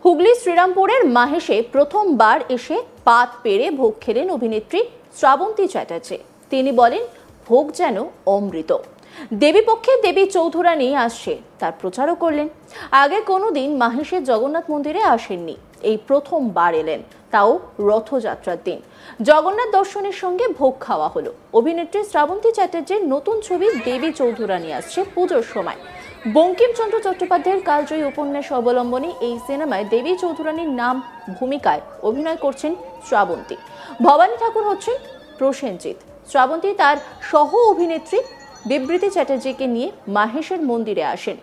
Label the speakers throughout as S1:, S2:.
S1: হুগলি শ্রীরামপুরের মাহেশে প্রথমবার এসে পাত পেরে ভোগ খেলেন অভিনেত্রী শ্রাবন্তী চ্যাটার্জি। তিনি বলেন, ভোগ যেন অমৃত। দেবীপক্ষে দেবী চৌধুরানী আসছে, তার প্রচারও করলেন। আগে কোনোদিন মাহেশের জগন্নাথ মন্দিরে আসেননি, এই প্রথমবার এলেন, তাও রথযাত্রার দিন। জগন্নাথ দর্শনের সঙ্গে ভোগ খাওয়া হলো। অভিনেত্রী শ্রাবন্তী চ্যাটার্জির নতুন ছবি দেবী চৌধুরানী আসছে পুজোর সময়। বঙ্কিমচন্দ্র চট্টোপাধ্যায়ের কালজয়ী উপন্যাস অবলম্বনে এই সিনেমায় দেবী চৌধুরানীর নাম ভূমিকায় অভিনয় করছেন শ্রাবন্তী। ভবানী ঠাকুর হচ্ছেন প্রসেনজিৎ। শ্রাবন্তী তার সহ অভিনেত্রী বিবৃতি চ্যাটার্জিকে নিয়ে মাহেশের মন্দিরে আসেন।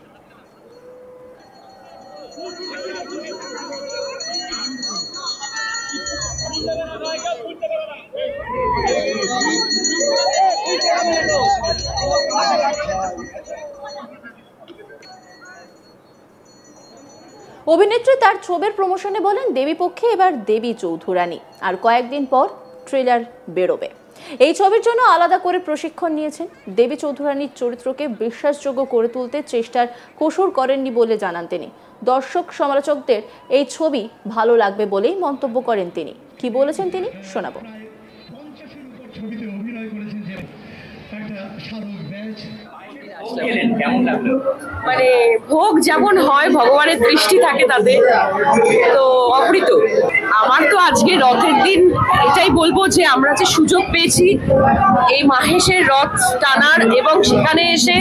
S1: অভিনেত্রী তার ছবির প্রমোশনে বলেন, দেবীপক্ষে এবার দেবী চৌধুরানী, আর কয়েকদিন পর ট্রেলার বেরোবে। এই ছবির জন্য আলাদা করে প্রশিক্ষণ নিয়েছেন। দেবী চৌধুরানীর চরিত্রকে বিশ্বাসযোগ্য করে তুলতে চেষ্টার কসুর করেননি বলে জানান তিনি। দর্শক সমালোচকদের এই ছবি ভালো লাগবে বলেই মন্তব্য করেন তিনি। কি বলেছেন তিনি শোনাবো।
S2: মানে ভোগ যেমন হয়, ভগবানের দৃষ্টি থাকে তাতে, তো অমৃত। আমার তো আজকে রথের দিন এটাই বলবো যে আমরা যে সুযোগ পেয়েছি এই মাহেশের রথ টানার, এবং সেখানে এসে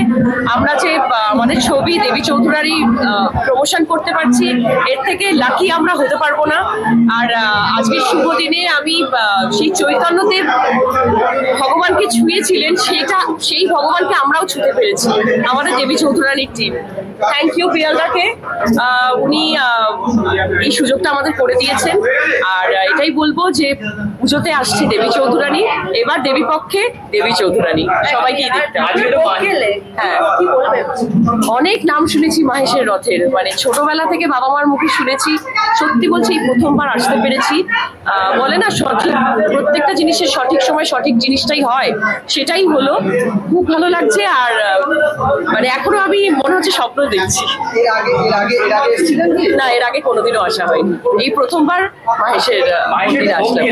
S2: আমরা যে আমাদের ছবি দেবী চৌধুরানী প্রমোশন করতে পারছি, এর থেকে লাকি আমরা হতে পারবো না। আর আজকের শুভ দিনে আমি সেই চৈতন্যদেব ভগবানকে ছুঁয়েছিলেন, সেই ভগবানকে আমরাও ছুঁতে পেরেছি আমাদের দেবী চৌধুরানীর টিম। থ্যাংক ইউ পিয়ালদাকে, উনি এই সুযোগটা আমাদের করে দিয়েছেন। আর এটাই বলবো যে পুজোতে আসছে দেবী চৌধুরানী, এবার দেবী পক্ষে দেবী চৌধুরানী, সবাইকে হ্যাঁ অনেক নাম শুনেছি মাহেশের রথের, মানে ছোটবেলা থেকে বাবা মার মুখে শুনেছি। সত্যি বলছি, এই প্রথমবার আসতে পেরেছি। বলে না, সঠিক প্রত্যেকটা জিনিসের সঠিক সময় সঠিক জিনিসটাই হয়, সেটাই হলো। খুব ভালো লাগছে। আর মানে এখনো আমি মনে হচ্ছে স্বপ্ন দেখছি। না, এর আগে কোনোদিনও আসা হয়নি, এই প্রথমবার মাহেশের মন্দিরে আসলাম।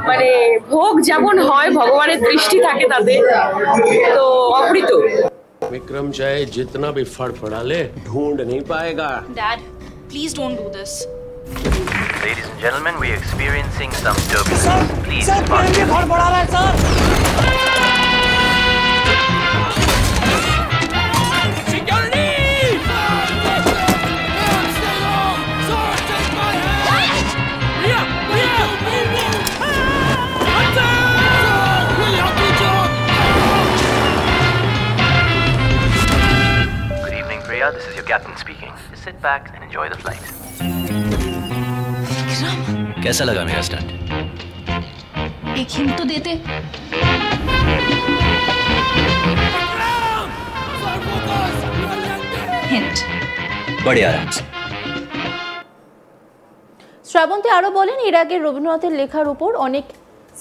S2: মানে ভোগ যেমন হয়, ভগবানের দৃষ্টি থাকে তাতে, তো অমৃত।
S3: विक्रम चाहे जितना भी फड़फड़ा ले, ढूंढ नहीं पाएगा।
S4: Dad, please don't do this.
S5: Ladies and gentlemen, we are experiencing some turbulence.
S6: Sir,
S5: Please
S6: sir,
S5: park.
S6: फड़फड़ा रहा है sir.
S5: This is your captain speaking. Just sit back and enjoy the flight.
S7: कैसा लगा मेरा स्टंट?
S4: एक hint तो देते। Hint.
S7: बड़े आराम से।
S1: শ্রাবন্তী আরো বলেন, এর আগে রবীন্দ্রনাথের লেখার উপর অনেক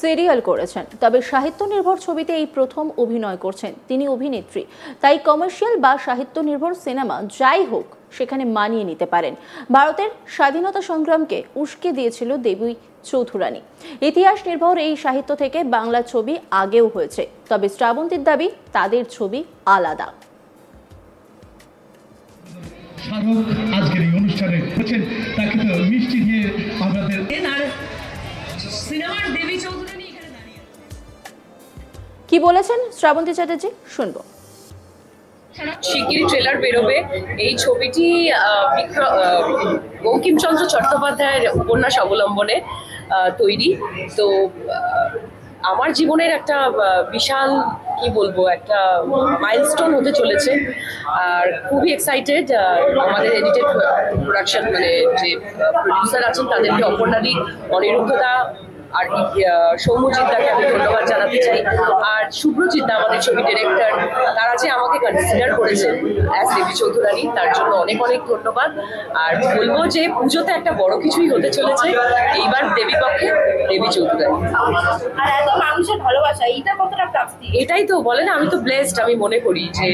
S1: সিরিয়াল করেছেন, তবে সাহিত্য নির্ভর ছবিতে এই প্রথম অভিনয় করছেন। তিনি অভিনেত্রী, তাই কমার্শিয়াল বা সাহিত্য নির্ভর সিনেমা যাই হোক সেখানে মানিয়ে নিতে পারেন। ভারতের স্বাধীনতা সংগ্রামকে উস্কে দিয়েছিল দেবী চৌধুরানী। ইতিহাস নির্ভর এই সাহিত্য থেকে বাংলা ছবি আগেও হয়েছে, তবে শ্রাবন্তীর দাবি তাদের ছবি আলাদা।
S8: আজকের এই অনুষ্ঠানে তাকে তো মিষ্টি দিয়ে আমাদের
S1: কি বলেছেন শ্রাবন্তী চ্যাটার্জি শুনবো।
S2: শিগগিরই ট্রেলার বেরোবে। এই ছবিটি বঙ্কিমচন্দ্র চট্টোপাধ্যায়ের উপন্যাস অবলম্বনে তৈরি। তো আমার জীবনের একটা বিশাল, কি বলবো, একটা মাইলস্টোন হতে চলেছে। আর খুবই এক্সাইটেড। আমাদের এডিটেড প্রোডাকশন, মানে যে প্রডিউসার আছেন তাদেরকে, অপর্ণাদি, অনিরুদ্ধদা আর সৌম্যজিৎদাকে আমি ধন্যবাদ জানাতে চাই। আর শুভ্রজিৎদা আমাদের ছবি ডিরেক্টর, তারা যে আমাকে কনসিডার করেছেন অ্যাজ দেবী চৌধুরানী, তার জন্য অনেক অনেক ধন্যবাদ। আর বলবো যে পুজোতে একটা বড় কিছুই হতে চলেছে, এইবার দেবী পক্ষে দেবী চৌধুরানী।
S4: আর এত মানুষের ভালোবাসা, এইটা কতটা প্রাপ্তি?
S2: এটাই তো বলে না, আমি তো ব্লেসড। আমি মনে করি যে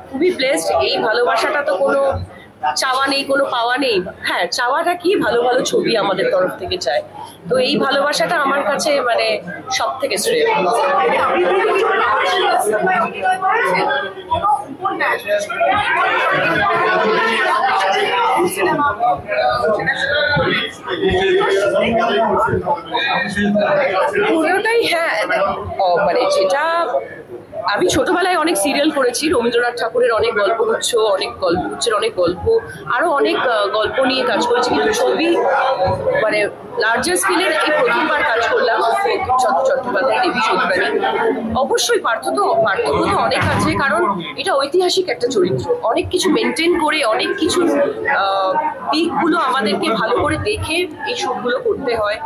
S2: খুবই ব্লেসড। এই ভালোবাসাটা তো কোনো চাওয়া নেই, কোনো পাওয়া নেই। হ্যাঁ, চাওয়াটা কি, ভালো ভালো ছবি আমাদের তরফ থেকে চায়। তো এই ভালোবাসাটা আমার কাছে মানে সব থেকে শ্রেয়। পুরোটাই হ্যাঁ, মানে যেটা আমি ছোটবেলায় অনেক সিরিয়াল করেছি, রবীন্দ্রনাথ ঠাকুরের অনেক গল্পগুচ্ছ, অনেক গল্পগুচ্ছের অনেক গল্প, আরো অনেক গল্প নিয়ে কাজ করেছি, কিন্তু ছবি মানে লার্জার স্কেলের এই প্রথমবার কাজ করলাম চট্টোপাধ্যায়, দেবী চৌধুরানী। অবশ্যই পার্থক্য তো অনেক আছে, কারণ এটা ঐতিহাসিক একটা চরিত্র, অনেক কিছু মেনটেন করে, অনেক কিছু দিকগুলো আমাদেরকে ভালো করে দেখে এই সবগুলো করতে হয়।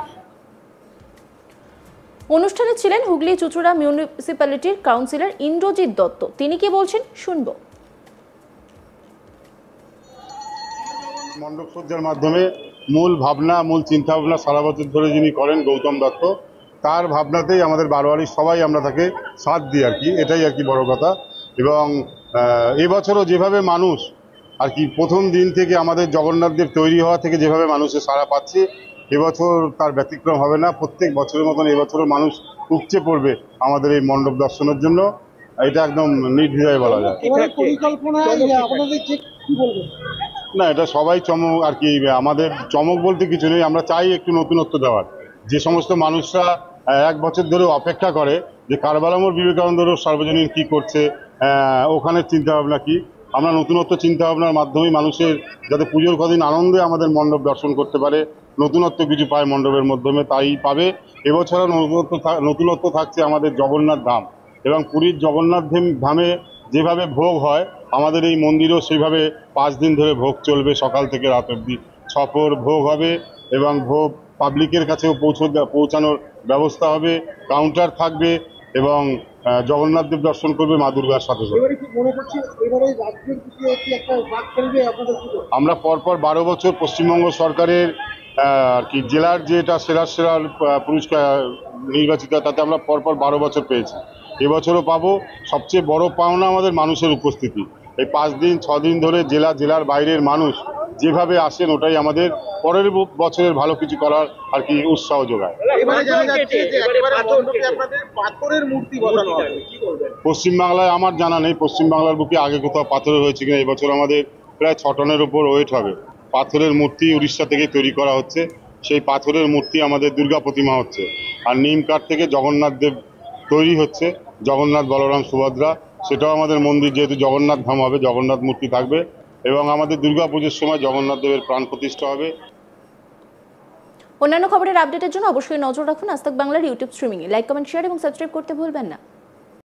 S1: অনুষ্ঠানে ছিলেন হুগলি চুঁচুড়া মিউনিসিপ্যালিটির কাউন্সিলর ইন্দ্রজিৎ দত্ত। তিনি কি বলছেন শুনব।
S6: মণ্ডপ সজ্জার মাধ্যমে মূল ভাবনা, মূল চিন্তা ভাবনা সারা বছর ধরে যিনি করেন গৌতম দত্ত, তার ভাবনাতেই আমাদের বারোয়ারির সবাই আমরা তাকে সাথ দিই আর কি, এটাই আর কি বড় কথা। এবং এবছরও যেভাবে মানুষ আর কি প্রথম দিন থেকে আমাদের জগন্নাথ দেব তৈরি হওয়া থেকে যেভাবে মানুষের সাড়া পাচ্ছে, এবছর তার ব্যতিক্রম হবে না। প্রত্যেক বছরের মতন এবছরও মানুষ উপচে পড়বে আমাদের এই মণ্ডপ দর্শনের জন্য, এটা একদম নির্দ্বিধায় বলা যায়। না, এটা সবাই চমক আর কি, আমাদের চমক বলতে কিছু নেই, আমরা চাই একটু নতুনত্ব দেওয়ার। যে সমস্ত মানুষরা এক বছর ধরে অপেক্ষা করে যে কারবালামোড় বিবেকানন্দ রোড সার্বজনীন কি করছে, ওখানের চিন্তাভাবনা কি, আমরা নতুনত্ব চিন্তাভাবনার মাধ্যমে মানুষের যাতে পুজোর কদিন আনন্দে আমাদের মণ্ডপ দর্শন করতে পারে, নতুনত্ব কিছু পায় মণ্ডপের মাধ্যমে, তাই পাবে। এবছরও নতুনত্ব থাকছে আমাদের জগন্নাথ ধাম, এবং পুরীর জগন্নাথ ধামে যেভাবে ভোগ হয় আমাদের এই মন্দিরেও সেইভাবে 5 দিন ধরে ভোগ চলবে, সকাল থেকে রাত অবধি ছপর ভোগ হবে, এবং ভোগ পাবলিকের কাছেও পৌঁছানোর ব্যবস্থা হবে, কাউন্টার থাকবে, এবং জগন্নাথ দেব দর্শন করবে মা দুর্গার সাথে সাথে। আমরা পরপর 12 বছর পশ্চিমবঙ্গ সরকারের আর কি জেলার যেটা সেরা পুরস্কার নির্বাচিত, তাতে আমরা পরপর 12 বছর পেয়েছি, এবছরও পাবো। সবচেয়ে বড় পাওনা আমাদের মানুষের উপস্থিতি। এই 5 দিন 6 দিন ধরে জেলার বাইরের মানুষ যেভাবে আসেন, ওটাই আমাদের পরের বছরের ভালো কিছু করার আর কি উৎসাহ যোগায়। পশ্চিমবাংলায় আমার জানা নেই, পশ্চিমবাংলার বুকে আগে কোথাও পাথরের হয়েছে কিনা। এবছর আমাদের প্রায় 6 টনের উপর ওয়েট হবে। পাথরের মূর্তি উড়িষ্যা থেকে তৈরি করা হচ্ছে, সেই পাথরের মূর্তি আমাদের দুর্গা প্রতিমা হচ্ছে, আর নিম কাঠ থেকে জগন্নাথ দেব তৈরি হচ্ছে, জগন্নাথ বলরাম সুভদ্রা। সেটাও আমাদের মন্দির, যেহেতু জগন্নাথ ধাম হবে, জগন্নাথ মূর্তি থাকবে, এবং আমাদের দুর্গা পুজোর সময় জগন্নাথ দেবের প্রাণ প্রতিষ্ঠা হবে।
S1: অন্যান্য খবরের আপডেটের জন্য অবশ্যই নজর রাখুন আজ তাক বাংলার ইউটিউব স্ট্রিমিংয়ে। লাইক, কমেন্ট, শেয়ার এবং সাবস্ক্রাইব করতে ভুলবেন না।